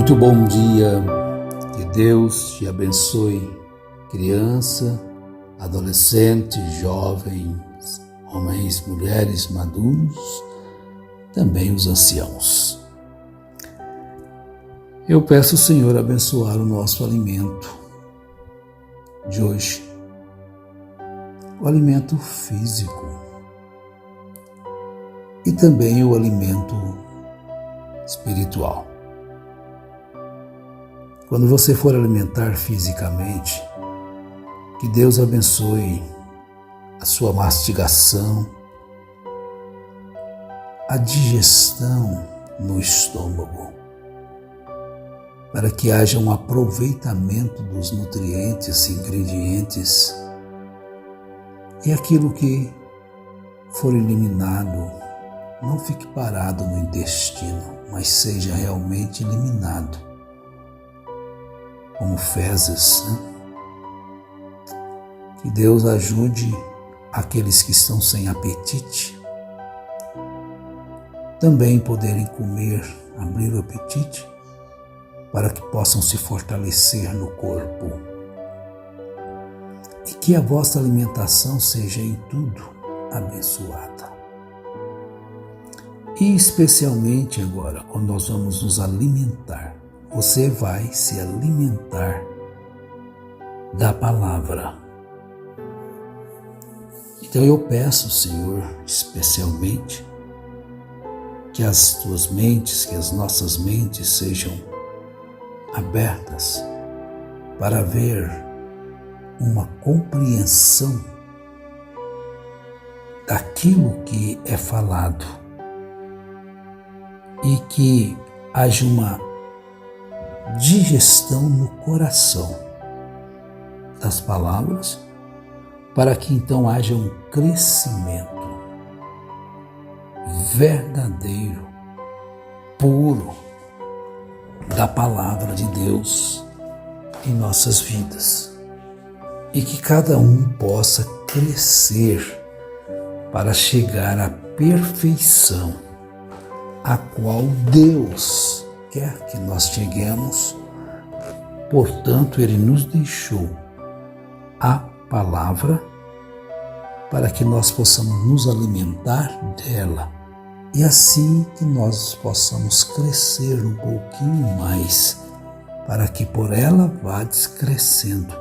Muito bom dia, que Deus te abençoe, criança, adolescente, jovens, homens, mulheres maduros, também os anciãos. Eu peço ao Senhor abençoar o nosso alimento de hoje, o alimento físico e também o alimento espiritual. Quando você for alimentar fisicamente, que Deus abençoe a sua mastigação, a digestão no estômago, para que haja um aproveitamento dos nutrientes, ingredientes, e aquilo que for eliminado não fique parado no intestino, mas seja realmente eliminado, como fezes, né? Que Deus ajude aqueles que estão sem apetite também poderem comer, abrir o apetite, para que possam se fortalecer no corpo. E que a vossa alimentação seja em tudo abençoada. E especialmente agora, quando nós vamos nos alimentar, você vai se alimentar da palavra. Então eu peço, Senhor, especialmente, que as tuas mentes, que as nossas mentes sejam abertas para ver uma compreensão daquilo que é falado e que haja uma digestão no coração das palavras, para que então haja um crescimento verdadeiro, puro, da palavra de Deus em nossas vidas, e que cada um possa crescer para chegar à perfeição a qual Deus quer que nós cheguemos. Portanto, Ele nos deixou a palavra para que nós possamos nos alimentar dela e assim que nós possamos crescer um pouquinho mais, para que por ela vá crescendo,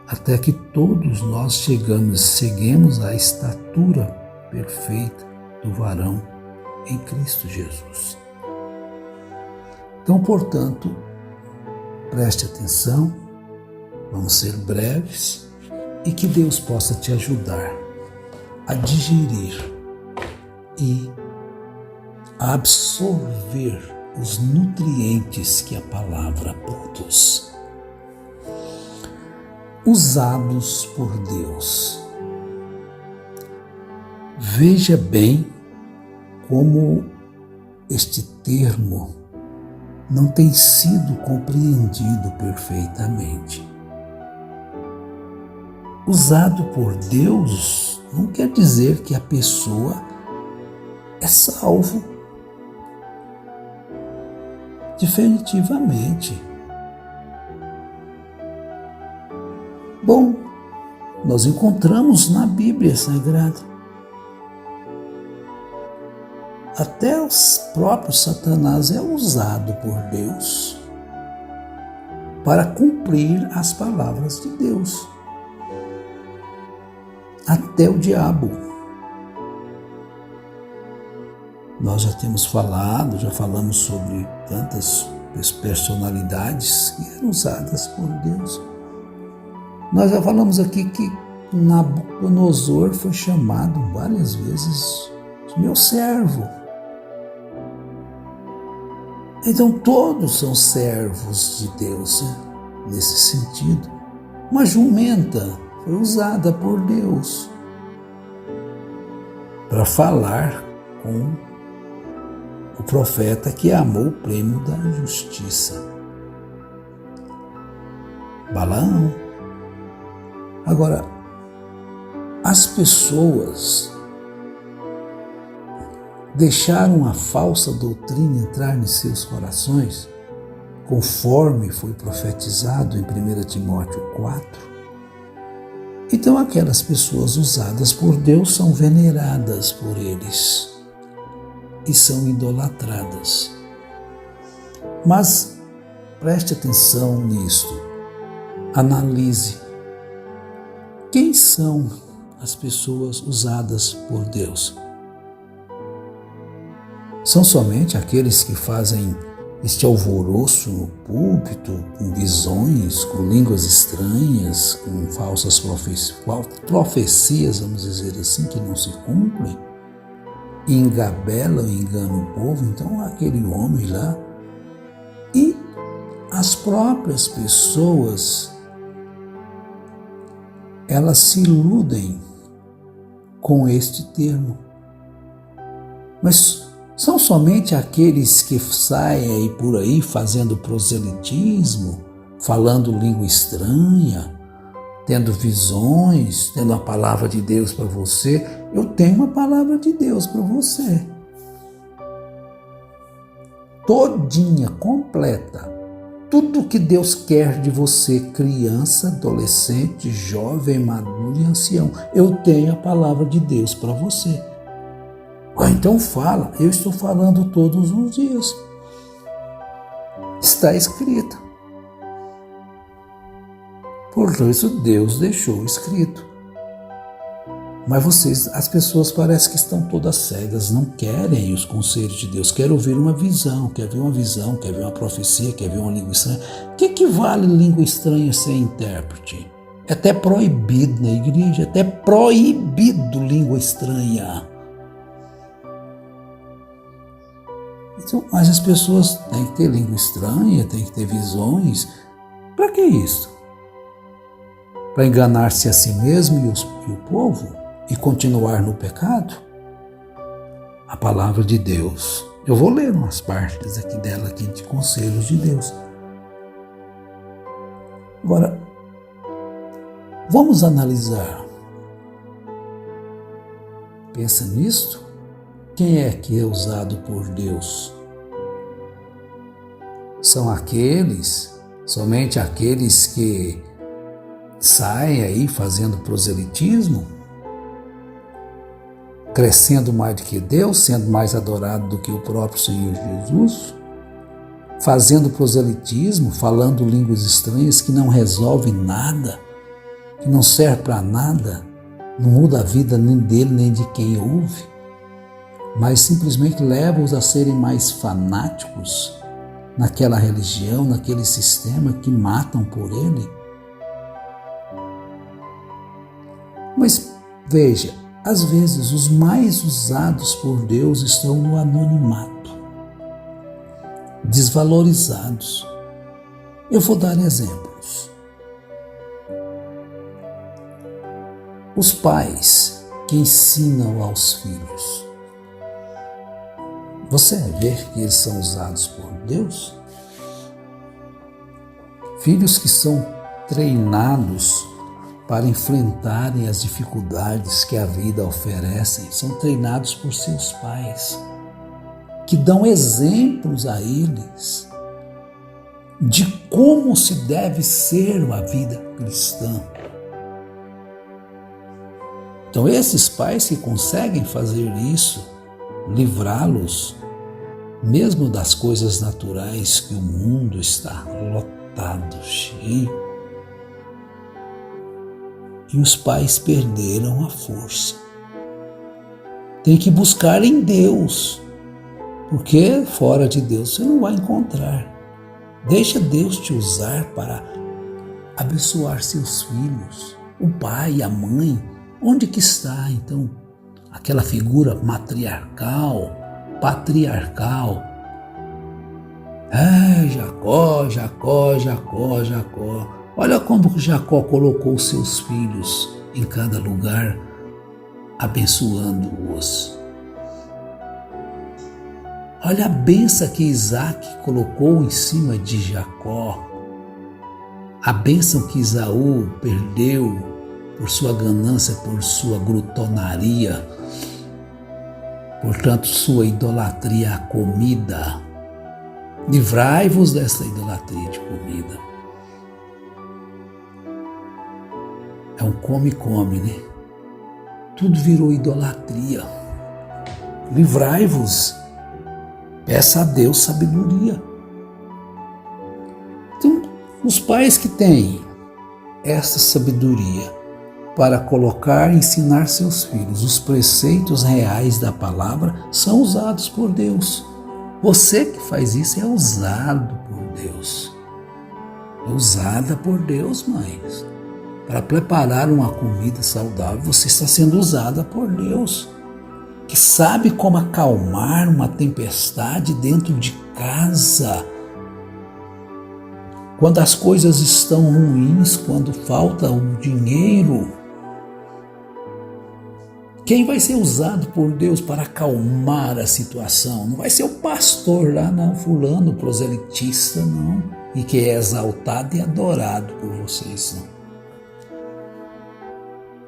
até que todos nós cheguemos à estatura perfeita do varão em Cristo Jesus. Então, portanto, preste atenção, vamos ser breves e que Deus possa te ajudar a digerir e a absorver os nutrientes que a palavra produz. Usados por Deus. Veja bem como este termo não tem sido compreendido perfeitamente. Usado por Deus não quer dizer que a pessoa é salvo definitivamente. Bom, nós encontramos na Bíblia Sagrada até o próprio Satanás é usado por Deus para cumprir as palavras de Deus. Até o diabo. Nós já falamos sobre tantas personalidades que eram usadas por Deus. Nós já falamos aqui que Nabucodonosor foi chamado várias vezes de meu servo. Então todos são servos de Deus, né? Nesse sentido. Uma jumenta foi usada por Deus para falar com o profeta que amou o prêmio da justiça, Balaão. Agora, as pessoas deixaram a falsa doutrina entrar em seus corações conforme foi profetizado em 1 Timóteo 4. Então aquelas pessoas usadas por Deus são veneradas por eles e são idolatradas. Mas preste atenção nisto, analise. Quem são as pessoas usadas por Deus? São somente aqueles que fazem este alvoroço no púlpito, com visões, com línguas estranhas, com falsas profecias, vamos dizer assim, que não se cumprem, e engabelam e enganam o povo. Então aquele homem lá, e as próprias pessoas, elas se iludem com este termo. Mas são somente aqueles que saem aí por aí fazendo proselitismo, falando língua estranha, tendo visões, tendo a palavra de Deus para você. Eu tenho uma palavra de Deus para você. Todinha, completa. Tudo que Deus quer de você, criança, adolescente, jovem, maduro e ancião. Eu tenho a palavra de Deus para você. Então fala, eu estou falando todos os dias. Está escrito. Por isso Deus deixou escrito. Mas as pessoas parecem que estão todas cegas, não querem os conselhos de Deus, querem ouvir uma visão, quer ver uma profecia, quer ver uma língua estranha. O que vale língua estranha sem intérprete? É até proibido na igreja, até proibido língua estranha. Então, mas as pessoas têm que ter língua estranha, têm que ter visões. Para que isso? Para enganar-se a si mesmo e o povo e continuar no pecado? A palavra de Deus. Eu vou ler umas partes aqui dela, aqui de conselhos de Deus. Agora, vamos analisar. Pensa nisto. Quem é que é usado por Deus? São somente aqueles que saem aí fazendo proselitismo, crescendo mais do que Deus, sendo mais adorado do que o próprio Senhor Jesus, fazendo proselitismo, falando línguas estranhas que não resolvem nada, que não serve para nada, não muda a vida nem dele nem de quem ouve, mas simplesmente leva-os a serem mais fanáticos naquela religião, naquele sistema que matam por ele. Mas veja, às vezes os mais usados por Deus estão no anonimato, desvalorizados. Eu vou dar exemplos. Os pais que ensinam aos filhos. Você vê que eles são usados por Deus? Filhos que são treinados para enfrentarem as dificuldades que a vida oferece, são treinados por seus pais, que dão exemplos a eles de como se deve ser a vida cristã. Então esses pais que conseguem fazer isso, livrá-los mesmo das coisas naturais que o mundo está lotado, cheio. E os pais perderam a força. Tem que buscar em Deus, porque fora de Deus você não vai encontrar. Deixa Deus te usar para abençoar seus filhos. O pai, a mãe, onde que está então aquela figura matriarcal, patriarcal? Jacó, Jacó, Jacó, Jacó. Olha como Jacó colocou seus filhos em cada lugar, abençoando-os. Olha a bênção que Isaac colocou em cima de Jacó. A bênção que Esaú perdeu por sua ganância, por sua glutonaria, portanto, sua idolatria à comida. Livrai-vos dessa idolatria de comida. É um come-come, né? Tudo virou idolatria. Livrai-vos. Peça a Deus sabedoria. Então, os pais que têm essa sabedoria para colocar e ensinar seus filhos os preceitos reais da palavra são usados por Deus. Você que faz isso é usado por Deus. É usada por Deus, mães. Para preparar uma comida saudável, você está sendo usada por Deus, que sabe como acalmar uma tempestade dentro de casa. Quando as coisas estão ruins, quando falta o dinheiro, quem vai ser usado por Deus para acalmar a situação? Não vai ser o pastor lá, não, fulano, proselitista, não, e que é exaltado e adorado por vocês, não.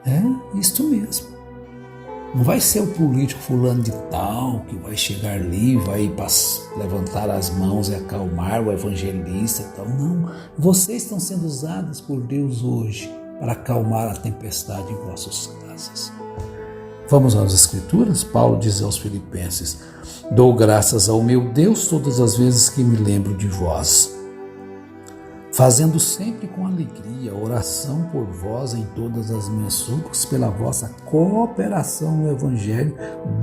É isto mesmo. Não vai ser o político fulano de tal que vai chegar ali, vai levantar as mãos e acalmar o evangelista e tal. Não, vocês estão sendo usados por Deus hoje para acalmar a tempestade em vossas casas. Vamos às Escrituras? Paulo diz aos Filipenses: dou graças ao meu Deus todas as vezes que me lembro de vós, fazendo sempre com alegria oração por vós em todas as minhas súplicas, pela vossa cooperação no Evangelho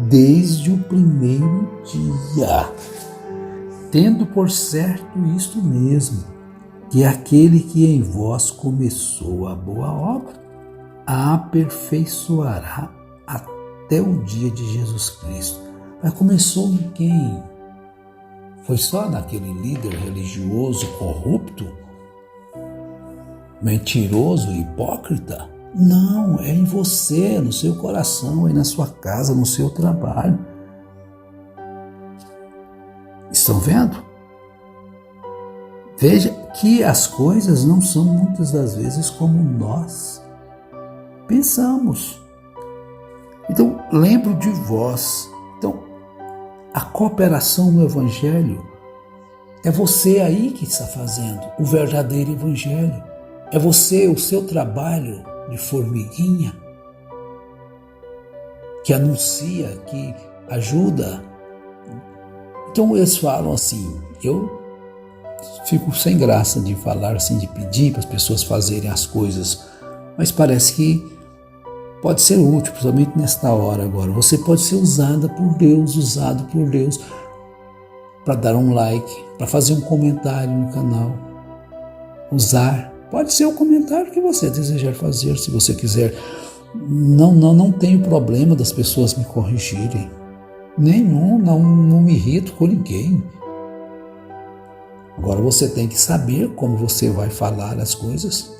desde o primeiro dia, tendo por certo isto mesmo, que aquele que em vós começou a boa obra, a aperfeiçoará até o dia de Jesus Cristo. Mas começou em quem? Foi só naquele líder religioso corrupto? Mentiroso e hipócrita? Não, é em você, no seu coração, é na sua casa, no seu trabalho. Estão vendo? Veja que as coisas não são muitas das vezes como nós pensamos. Então, lembro de vós. Então, a cooperação no Evangelho é você aí que está fazendo o verdadeiro Evangelho. É você, o seu trabalho de formiguinha, que anuncia, que ajuda. Então eles falam assim, eu fico sem graça de falar assim, de pedir para as pessoas fazerem as coisas, mas parece que pode ser útil, principalmente nesta hora agora. Você pode ser usado por Deus para dar um like, para fazer um comentário no canal, pode ser o comentário que você desejar fazer, se você quiser. Não tenho problema das pessoas me corrigirem. Nenhum, não me irrito com ninguém. Agora você tem que saber como você vai falar as coisas,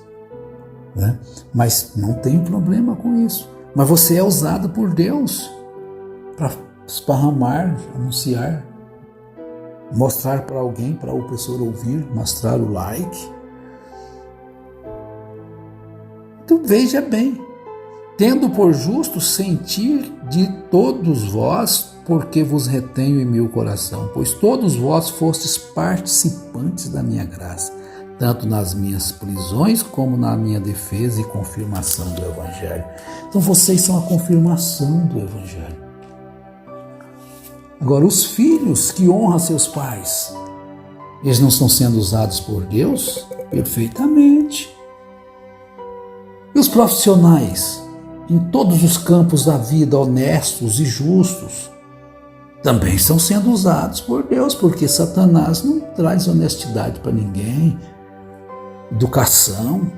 né? Mas não tem problema com isso. Mas você é usado por Deus para esparramar, anunciar, mostrar para alguém, para o pessoa ouvir, mostrar o like. Então veja bem, tendo por justo sentir de todos vós, porque vos retenho em meu coração, pois todos vós fostes participantes da minha graça, tanto nas minhas prisões como na minha defesa e confirmação do Evangelho. Então vocês são a confirmação do Evangelho. Agora, os filhos que honram seus pais, eles não estão sendo usados por Deus? Perfeitamente. E os profissionais, em todos os campos da vida, honestos e justos, também estão sendo usados por Deus, porque Satanás não traz honestidade para ninguém. Educação,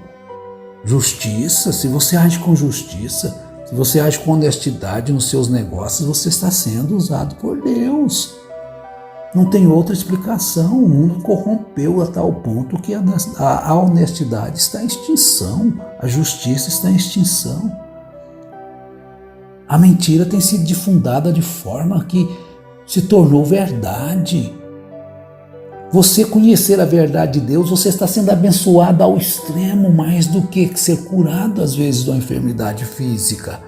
justiça. Se você age com justiça, se você age com honestidade nos seus negócios, você está sendo usado por Deus. Não tem outra explicação. O mundo corrompeu a tal ponto que a honestidade está em extinção, a justiça está em extinção. A mentira tem sido difundada de forma que se tornou verdade. Você conhecer a verdade de Deus, você está sendo abençoado ao extremo, mais do que ser curado às vezes de uma enfermidade física.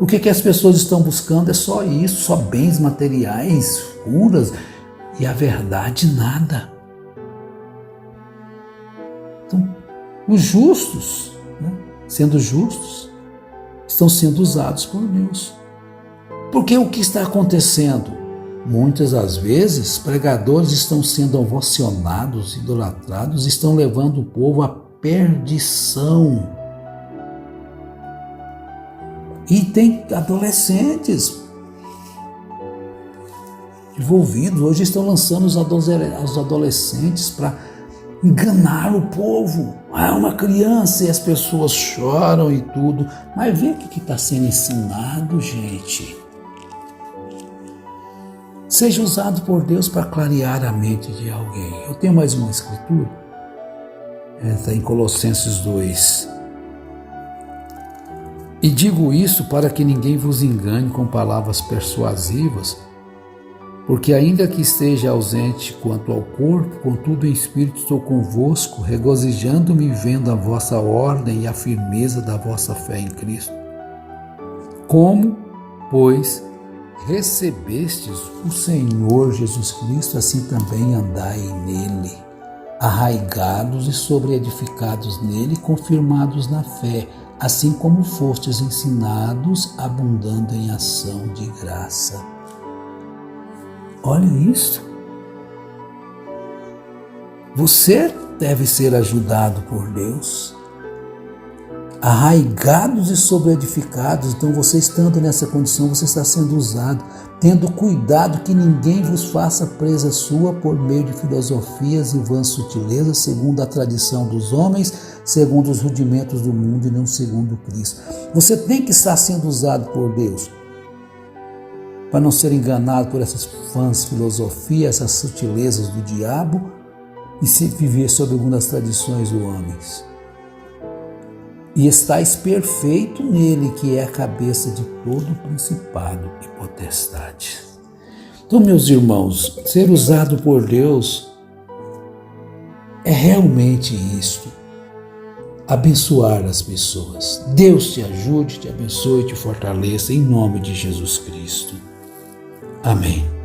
O que as pessoas estão buscando é só isso, só bens materiais, curas. e a verdade nada. Então, os justos, sendo justos, estão sendo usados por Deus. Porque o que está acontecendo? Muitas das vezes, pregadores estão sendo ovacionados, idolatrados, estão levando o povo à perdição. E tem adolescentes envolvidos. Hoje estão lançando os adolescentes para enganar o povo. É uma criança e as pessoas choram e tudo. Mas vê o que está sendo ensinado, gente. Seja usado por Deus para clarear a mente de alguém. Eu tenho mais uma escritura. Está em Colossenses 2. E digo isso para que ninguém vos engane com palavras persuasivas, porque ainda que esteja ausente quanto ao corpo, contudo em espírito estou convosco, regozijando-me vendo a vossa ordem e a firmeza da vossa fé em Cristo. Como, pois, recebestes o Senhor Jesus Cristo, assim também andai nele, arraigados e sobreedificados nele, confirmados na fé, assim como fostes ensinados, abundando em ação de graça. Olha isso. Você deve ser ajudado por Deus, arraigados e sobreedificados. Então você estando nessa condição, você está sendo usado, tendo cuidado que ninguém vos faça presa sua por meio de filosofias e vãs sutilezas, segundo a tradição dos homens, segundo os rudimentos do mundo e não segundo Cristo. Você tem que estar sendo usado por Deus para não ser enganado por essas vãs filosofias, essas sutilezas do diabo e se viver segundo as tradições dos homens. E estáis perfeito nele, que é a cabeça de todo principado e potestade. Então, meus irmãos, ser usado por Deus é realmente isto: abençoar as pessoas. Deus te ajude, te abençoe, te fortaleça, em nome de Jesus Cristo. Amém.